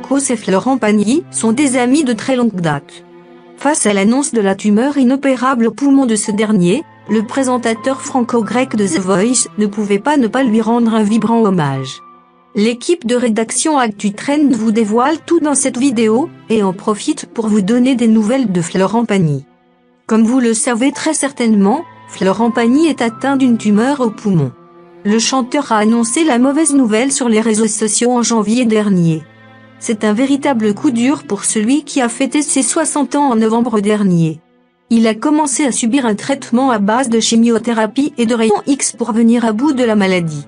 Nikos et Florent Pagny sont des amis de très longue date. Face à l'annonce de la tumeur inopérable au poumon de ce dernier, le présentateur franco-grec de The Voice ne pouvait pas ne pas lui rendre un vibrant hommage. L'équipe de rédaction ActuTrend vous dévoile tout dans cette vidéo, et en profite pour vous donner des nouvelles de Florent Pagny. Comme vous le savez très certainement, Florent Pagny est atteint d'une tumeur au poumon. Le chanteur a annoncé la mauvaise nouvelle sur les réseaux sociaux en janvier dernier. C'est un véritable coup dur pour celui qui a fêté ses 60 ans en novembre dernier. Il a commencé à subir un traitement à base de chimiothérapie et de rayons X pour venir à bout de la maladie.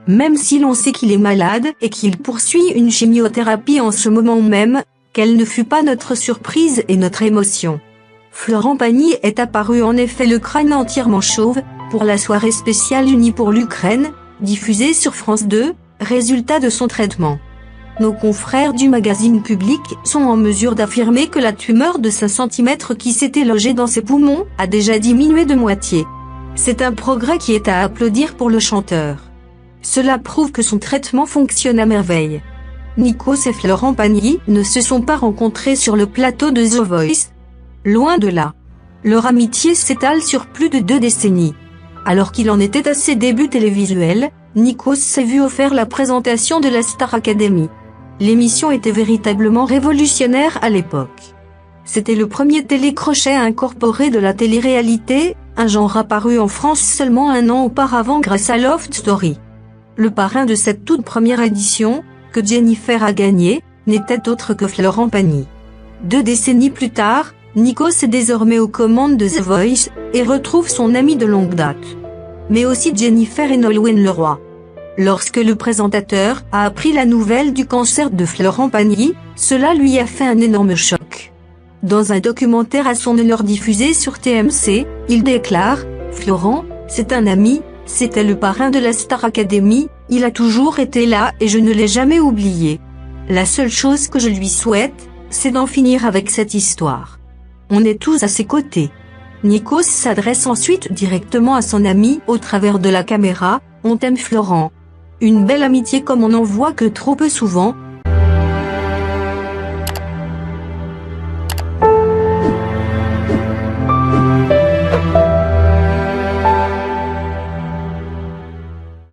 Même si l'on sait qu'il est malade et qu'il poursuit une chimiothérapie en ce moment même, quelle ne fut pas notre surprise et notre émotion. Florent Pagny est apparu en effet le crâne entièrement chauve, pour la soirée spéciale unie pour l'Ukraine, diffusée sur France 2, résultat de son traitement. Nos confrères du magazine Public sont en mesure d'affirmer que la tumeur de 5 cm qui s'était logée dans ses poumons a déjà diminué de moitié. C'est un progrès qui est à applaudir pour le chanteur. Cela prouve que son traitement fonctionne à merveille. Nikos et Florent Pagny ne se sont pas rencontrés sur le plateau de The Voice. Loin de là. Leur amitié s'étale sur plus de 2 décennies. Alors qu'il en était à ses débuts télévisuels, Nikos s'est vu offert la présentation de la Star Academy. L'émission était véritablement révolutionnaire à l'époque. C'était le premier télécrochet incorporé de la télé-réalité, un genre apparu en France seulement 1 an auparavant grâce à Love Story. Le parrain de cette toute première édition, que Jennifer a gagné, n'était autre que Florent Pagny. 2 décennies plus tard, Nikos est désormais aux commandes de The Voice, et retrouve son ami de longue date. Mais aussi Jennifer et Nolwenn Leroy. Lorsque le présentateur a appris la nouvelle du cancer de Florent Pagny, cela lui a fait un énorme choc. Dans un documentaire à son honneur diffusé sur TMC, il déclare « Florent, c'est un ami, c'était le parrain de la Star Academy, il a toujours été là et je ne l'ai jamais oublié. La seule chose que je lui souhaite, c'est d'en finir avec cette histoire. On est tous à ses côtés. » Nikos s'adresse ensuite directement à son ami au travers de la caméra, « On t'aime Florent. Une belle amitié comme on n'en voit que trop peu souvent,